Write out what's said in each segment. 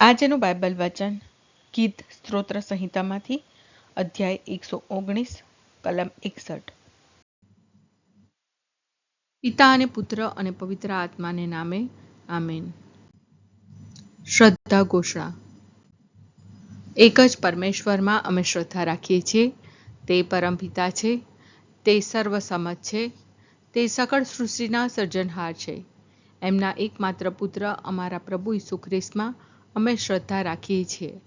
આજનું બાઇબલ વચન ગીત સ્ત્રોત્ર સંહિતામાંથી અધ્યાય 119 કલમ 61। પિતા અને પુત્ર અને પવિત્ર આત્માને નામે આમેન। શ્રદ્ધા ઘોષણા। એક જ પરમેશ્વરમાં અમે શ્રદ્ધા રાખીએ છીએ। તે પરમપિતા છે, તે સર્વસમત છે, તે સકળ સૃષ્ટિના સર્જનહાર છે। એમના એકમાત્ર પુત્ર અમારા પ્રભુ ઈસુ ખ્રિસ્તમાં અમે શ્રદ્ધા રાખીએ છીએ।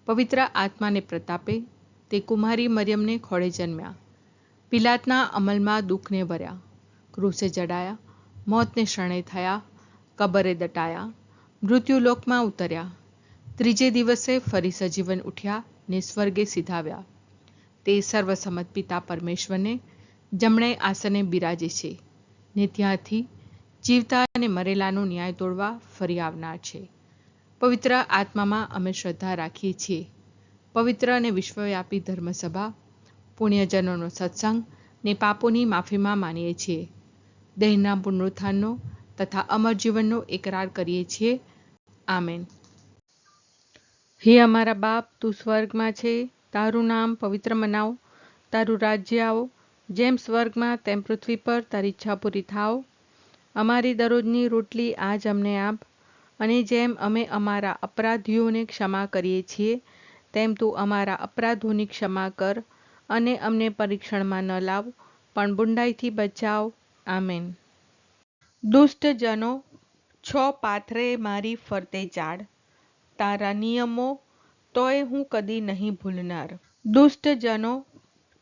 પવિત્ર આત્માને પ્રતાપે તે કુમારી મરિયમને ખોળે જન્મ્યા, પિલાતના અમલમાં દુઃખને વર્યા, ક્રૂસે જડાયા, મોતને શરણે થયા, કબરે દટાયા, મૃત્યુલોકમાં ઉતર્યા, ત્રીજે દિવસે ફરી સજીવન ઉઠ્યા ને સ્વર્ગે સિધાવ્યા। તે સર્વસમત પિતા પરમેશ્વરને જમણે આસને બિરાજે છે ને ત્યાંથી જીવતા અને મરેલાનો ન્યાય તોડવા ફરી આવનાર છે। પવિત્ર આત્મામાં અમે શ્રદ્ધા રાખીએ છીએ। પવિત્ર અને વિશ્વવ્યાપી ધર્મસભા, પુણ્યજનોનો સત્સંગ ને પાપોની માફીમાં માનીએ છીએ। દેહના પુનરુત્થાનનો તથા અમર જીવનનો એકરાર કરીએ છીએ। આમેન। હે અમારા બાપ, તું સ્વર્ગમાં છે, તારું નામ પવિત્ર મનાવ, તારું રાજ્ય આવો, જેમ સ્વર્ગમાં તેમ પૃથ્વી પર તારી ઈચ્છા પૂરી થાવ। અમારી દરરોજની રોટલી આજ અમને આપ, અને જેમ અમે અમારા અપરાધીઓને ક્ષમા કરીએ છીએ તેમ તું અમારા અપરાધોની ક્ષમા કર, અને અમને પરીક્ષણમાં ન લાવ પણ બુંડાઈથી બચાવ। આમેન। દુષ્ટ જનો છો પાથરે મારી ફરતે ઝાડ, તારા નિયમો તોય હું કદી નહીં ભૂલનાર। દુષ્ટ જનો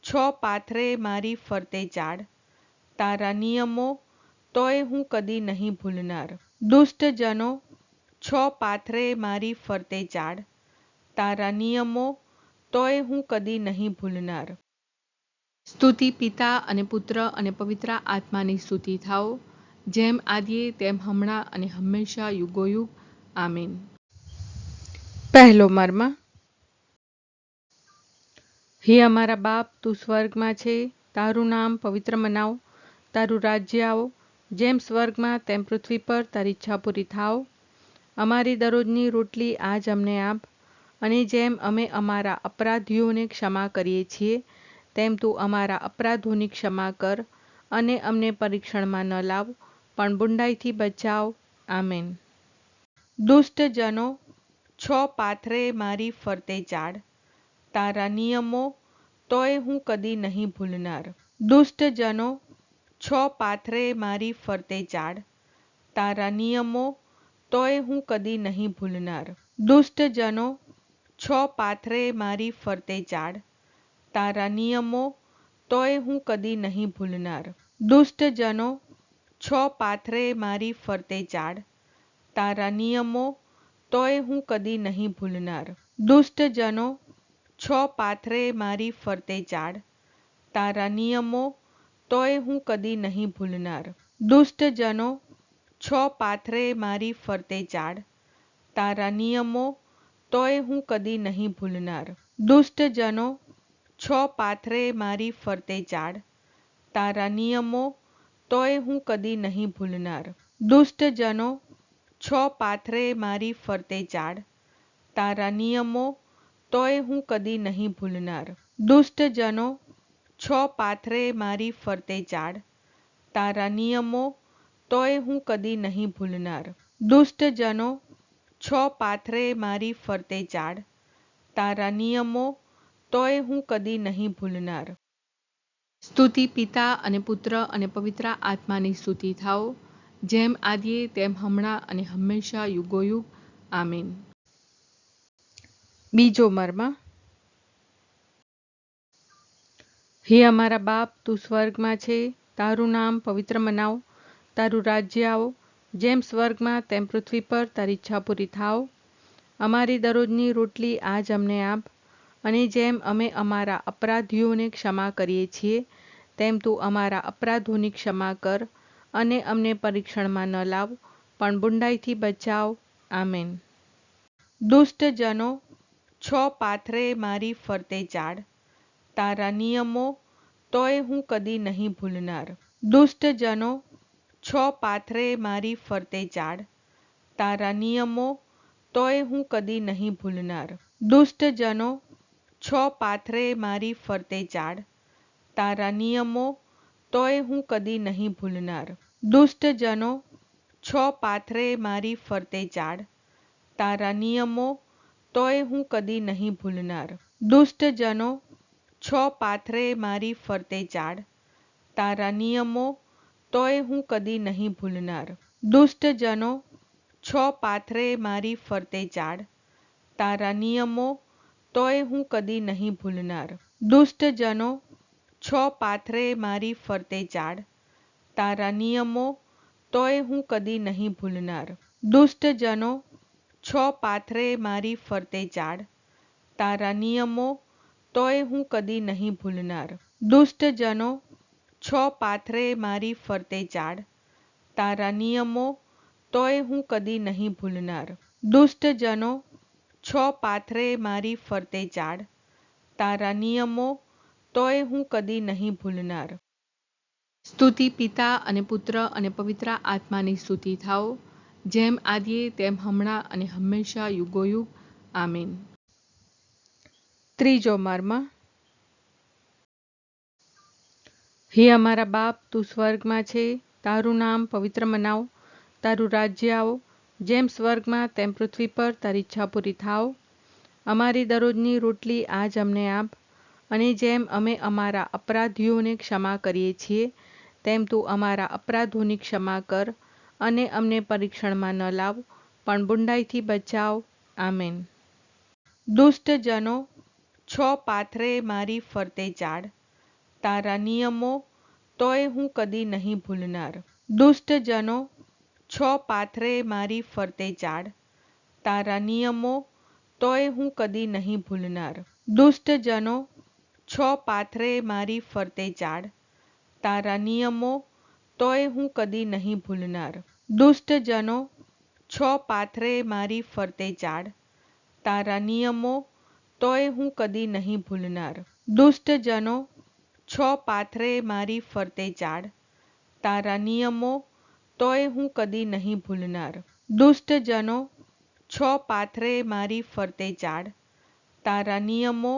છો પાથરે મારી ફરતે ઝાડ, તારા નિયમો તોય હું કદી નહીં ભૂલનાર। દુષ્ટ જનો છો પાથરે મારી ફરતે ઝાડ, તારા નિયમો તોય હું કદી નહીં ભૂલનાર। સ્તુતિ પિતા અને પુત્ર અને પવિત્ર આત્માની સ્તુતિ થાઓ, જેમ આદિએ તેમ હમણાં અને હંમેશા યુગોયુગ। આમીન। પહેલો મર્મ। હે અમારા બાપ, તું સ્વર્ગમાં છે, તારું નામ પવિત્ર મનાવ, તારું રાજ્ય આવો, જેમ સ્વર્ગમાં તેમ પૃથ્વી પર તારી ઈચ્છા પૂરી થાવ। અમારી દરરોજની રોટલી આજ અમને આપ, અને જેમ અમે અમારા અપરાધીઓને ક્ષમા કરીએ છીએ તેમ તું અમારા અપરાધોની ક્ષમા કર, અને અમને પરીક્ષણમાં ન લાવ પણ બુંડાઈથી બચાવ। આમેન। દુષ્ટ જનો છો પાથરે મારી ફરતે ઝાડ, તારા નિયમો તોય હું કદી નહીં ભૂલનાર। દુષ્ટ જનો છો પાથરે મારી ફરતે ઝાડ, તારા નિયમો તોય હું કદી નહીં ભૂલનાર। દુષ્ટ જનો છો પાથરે મારી ફરતે ઝાડ, તારા નિયમો તોય હું કદી નહીં ભૂલનાર। દુષ્ટ જનો છો પાથરે મારી ફરતે ઝાડ, તારા નિયમો તોય હું કદી નહીં ભૂલનાર। દુષ્ટ જનો છો પાથરે મારી ફરતે ઝાડ, તારા નિયમો તોય હું કદી નહીં ભૂલનાર। દુષ્ટ જનો છો પાથરે મારી ફરતે ઝાડ, તારા નિયમો તોય હું કદી નહીં ભૂલનાર। દુષ્ટ જનો છો પાથરે મારી ફરતે ઝાડ, તારા નિયમો તોય હું કદી નહીં ભૂલનાર। દુષ્ટ જનો છો પાથરે મારી ફરતે ઝાડ, તારા નિયમો તોય હું કદી નહીં ભૂલનાર। દુષ્ટ જનો છો પાથરે મારી ફરતે ઝાડ, તારા નિયમો તોય હું કદી નહીં ભૂલનાર। દુષ્ટ જનો છો પાથરે મારી ફરતે ઝાડ, તારા નિયમો તોય હું કદી નહીં ભૂલનાર। સ્તુતિ પિતા અને પુત્ર અને પવિત્ર આત્માની સ્તુતિ થાઓ, જેમ આદિએ તેમ હમણાં અને હંમેશા યુગોયુગ। આમીન। બીજો મર્મ। હે અમારા બાપ, તું સ્વર્ગમાં છે, તારું નામ પવિત્ર મનાવ, તારું રાજ્ય આવો, જેમ સ્વર્ગમાં તેમ પૃથ્વી પર તારી ઈચ્છા પૂરી થાવ। અમારી દરરોજની રોટલી આજ અમને આપ, અને જેમ અમે અમારા અપરાધીઓને ક્ષમા કરીએ છીએ તેમ તું અમારા અપરાધોની ક્ષમા કર, અને અમને પરીક્ષણમાં ન લાવ પણ બુંડાઈથી બચાવ। આમેન। દુષ્ટ જનો છો પાથરે મારી ફરતે ઝાડ, તારા નિયમો તોય હું કદી નહીં ભૂલનાર। દુષ્ટ જનો છો પાથરે મારી ફરતે ઝાડ, તારા નિયમો તોય હું કદી નહીં ભૂલનાર. દુષ્ટજનો છો પાથરે મારી ફરતે ઝાડ, તારા નિયમો તોય હું કદી નહીં ભૂલનાર. દુષ્ટજનો છો પાથરે મારી ફરતે ઝાડ, તારા નિયમો તોય હું કદી નહીં ભૂલનાર. દુષ્ટજનો છો પાથરે મારી ફરતે ઝાડ, તારા નિયમો તોય હું કદી નહીં ભૂલનાર. દુષ્ટજનો છો પાથરે મારી ફરતે ઝાડ, તારા નિયમો તોય હું કદી નહીં ભૂલનાર. દુષ્ટજનો છો પાથરે મારી ફરતે ઝાડ, તારા નિયમો તોય હું કદી નહીં ભૂલનાર. દુષ્ટજનો છો પાથરે મારી ફરતે ઝાડ, તારા નિયમો તોય હું કદી નહીં ભૂલનાર. દુષ્ટજનો છો પાથરે મારી ફરતે ઝાડ, તારા નિયમો તોય હું કદી નહીં ભૂલનાર. દુષ્ટજનો છો પાથરે મારી ફરતે ઝાડ, તારા નિયમો તોય હું કદી નહીં ભૂલનાર. સ્તુતિ પિતા અને પુત્ર અને પવિત્ર આત્માની સ્તુતિ થાઓ, જેમ આદિએ તેમ હમણાં અને હંમેશા યુગોયુગ. આમીન. ત્રીજો મર્મ. હે અમારા બાપ, તું સ્વર્ગમાં છે, તારું નામ પવિત્ર મનાવ, તારું રાજ્ય આવો, જેમ સ્વર્ગમાં તેમ પૃથ્વી પર તારી ઈચ્છા પૂરી થાવ. અમારી દરરોજની રોટલી આજ અમને આપ, અને જેમ અમે અમારા અપરાધીઓને ક્ષમા કરીએ છીએ, તેમ તું અમારા અપરાધોની ક્ષમા કર, અને અમને પરીક્ષણમાં ન લાવ, પણ બુંડાઈથી બચાવ. આમેન. દુષ્ટજનો છો પાથરે મારી ફરતે ઝાડ, તારા નિયમો તોય હું કદી નહીં ભૂલનાર. દુષ્ટજનો છો પાથરે મારી ફરતે ઝાડ, તારા નિયમો તોય હું કદી નહીં ભૂલનાર. દુષ્ટજનો છો પાથરે મારી ફરતે ઝાડ, તારા નિયમો તોય હું કદી નહીં ભૂલનાર. દુષ્ટજનો છો પાથરે મારી ફરતે ઝાડ, તારા નિયમો તોય હું કદી નહીં ભૂલનાર. દુષ્ટજનો છો પાથરે મારી ફરતે ઝાડ, તારા નિયમો તોય હું કદી નહીં ભૂલનાર. દુષ્ટજનો છો પાથરે મારી ફરતે ઝાડ, તારા નિયમો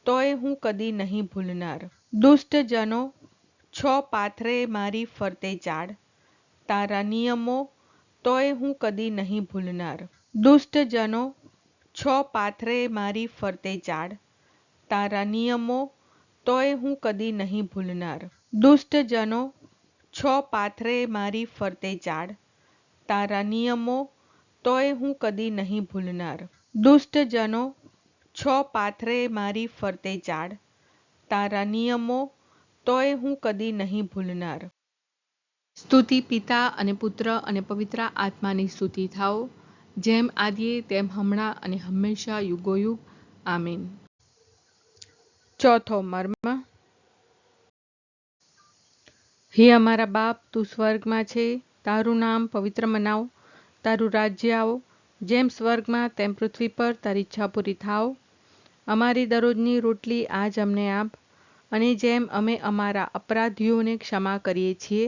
તોય હું કદી નહીં ભૂલનાર. દુષ્ટજનો છો પાથરે મારી ફરતે ઝાડ, તારા નિયમો તોય હું કદી નહીં ભૂલનાર. દુષ્ટજનો છો પાથરે મારી ફરતે ઝાડ, તારા નિયમો તોય હું કદી નહીં ભૂલનાર. દુષ્ટજનો છો પાથરે મારી ફરતે ઝાડ, તારા નિયમો તોય હું કદી નહીં ભૂલનાર. દુષ્ટજનો છો પાથરે મારી ફરતે ઝાડ, તારા નિયમો તોય હું કદી નહીં ભૂલનાર. સ્તુતિ પિતા અને પુત્ર અને પવિત્ર આત્માની સ્તુતિ થાઓ, જેમ આદિએ તેમ હમણાં અને હંમેશા યુગોયુગ. આમીન. ચોથો મર્મ. હે અમારા બાપ, તું સ્વર્ગમાં છે, તારું નામ પવિત્ર મનાવ, તારું રાજ્ય આવો, જેમ સ્વર્ગમાં તેમ પૃથ્વી પર તારી ઈચ્છા પૂરી થાવ. અમારી દરરોજની રોટલી આજ અમને આપ, અને જેમ અમે અમારા અપરાધીઓને ક્ષમા કરીએ છીએ,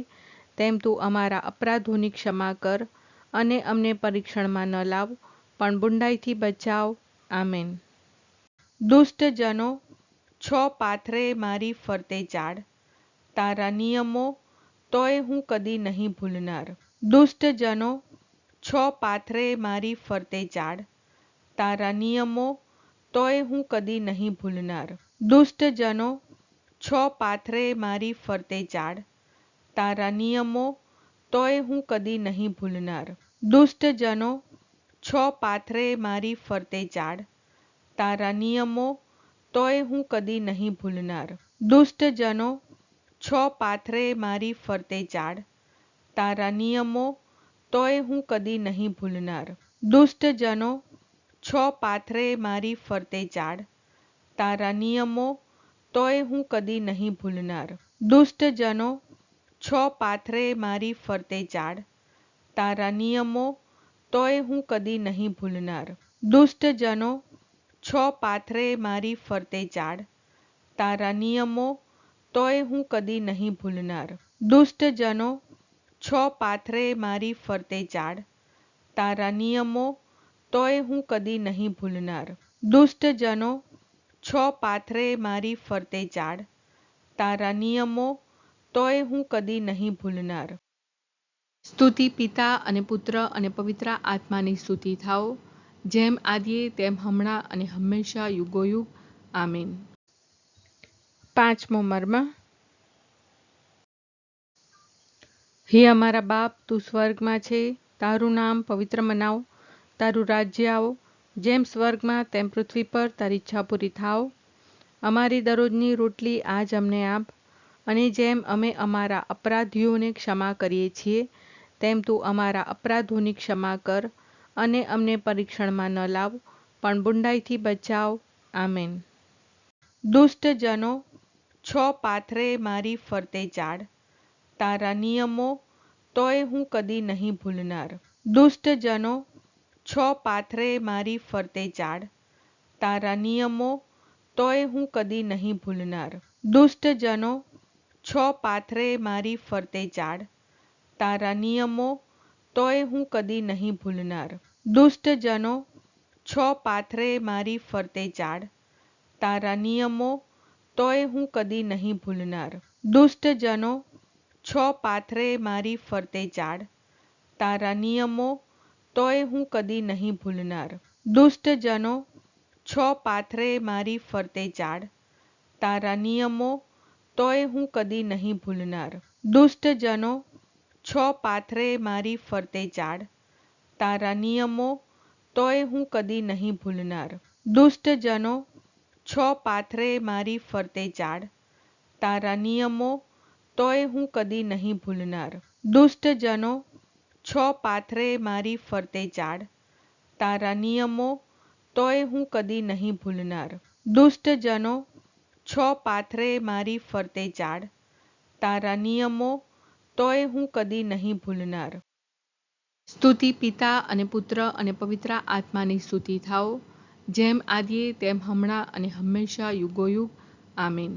તેમ તું અમારા અપરાધોની ક્ષમા કર, અને અમને પરીક્ષણમાં ન લાવ, પણ બુંડાઈથી બચાવ. આમેન. દુષ્ટજનો છો પાથરે મારી ફરતે ઝાડ, તારા નિયમો તોય હું કદી નહીં ભૂલનાર. દુષ્ટજનો છો પાથરે મારી ફરતે ઝાડ, તારા નિયમો તોય હું કદી નહીં ભૂલનાર. દુષ્ટજનો છો પાથરે મારી ફરતે ઝાડ, તારા નિયમો તોય હું કદી નહીં ભૂલનાર. દુષ્ટજનો છો પાથરે મારી ફરતે ઝાડ, તારા નિયમો તોય હું કદી નહીં ભૂલનાર. દુષ્ટજનો છો પાથરે મારી ફરતે ઝાડ, તારા નિયમો તોય હું કદી નહીં ભૂલનાર. દુષ્ટજનો છો પાથરે મારી ફરતે ઝાડ, તારા નિયમો તોય હું કદી નહીં ભૂલનાર. દુષ્ટજનો છો પાથરે મારી ફરતે ઝાડ, તારા નિયમો તોય હું કદી નહીં ભૂલનાર. દુષ્ટજનો છો પાથરે મારી ફરતે ઝાડ, તારા નિયમો તોય હું કદી નહીં ભૂલનાર. દુષ્ટજનો છો પાથરે મારી ફરતે ઝાડ, તારા નિયમો તોય હું કદી નહીં ભૂલનાર. દુષ્ટજનો છો પાથરે મારી ફરતે ચાડ, તારા નિયમો તોય હું કદી નહીં ભૂલનાર. સ્તુતિ પિતા અને પુત્ર અને પવિત્ર આત્માની સ્તુતિ થાઓ, જેમ આદિએ તેમ હમણાં અને હંમેશા યુગોયુગ. આમીન. પાંચમો મર્મ. હે અમારા બાપ, તું સ્વર્ગમાં છે, તારું નામ પવિત્ર મનાવ, તારું રાજ્ય આવો, જેમ સ્વર્ગમાં તેમ પૃથ્વી પર તારી ઈચ્છા પૂરી થાવ. અમારી દરરોજની રોટલી આજ અમને આપ, અને જેમ અમે અમારા અપરાધીઓને ક્ષમા કરીએ છીએ, તેમ તું અમારા અપરાધોની ક્ષમા કર, અને અમને પરીક્ષણમાં ન લાવ, પણ બુંડાઈથી બચાવ. આમેન. દુષ્ટજનો છો પાથરે મારી ફરતે ચાડ, તારા નિયમો તોય હું કદી નહીં ભૂલનાર. દુષ્ટજનો છો પાથરે મારી ફરતે ચાડ, તારા નિયમો તોય હું કદી નહીં ભૂલનાર. દુષ્ટજનો છો પાથરે મારી ફરતે ચાડ, તારા નિયમો તોય હું કદી નહીં ભૂલનાર. દુષ્ટજનો છો પાથરે મારી ફરતે ચાડ, તારા નિયમો તોય હું કદી નહીં ભૂલનાર. દુષ્ટજનો છો પાથરે મારી ફરતે ચાડ, તારા નિયમો તોય હું કદી નહીં ભૂલનાર. દુષ્ટજનો છો પાથરે મારી ફરતે ચાડ, તારા નિયમો તોય હું કદી નહીં ભૂલનાર. દુષ્ટજનો છો પાથરે મારી ફરતે ચાડ, તારા નિયમો તોય હું કદી નહીં ભૂલનાર. દુષ્ટજનો છો પાથરે મારી ફરતે ચાડ, તારા નિયમો તોય હું કદી નહીં ભૂલનાર. દુષ્ટજનો છો પાથરે મારી ફરતે ચાડ, તારા નિયમો તોય હું કદી નહીં ભૂલનાર. દુષ્ટજનો છો પાથરે મારી ફરતે ચાડ, તારા નિયમો તોય હું કદી નહીં ભૂલનાર. સ્તુતિ પિતા અને પુત્ર અને પવિત્ર આત્માની સ્તુતિ થાઓ, જેમ આદિએ તેમ હમણાં અને હંમેશા યુગોયુગ. આમીન.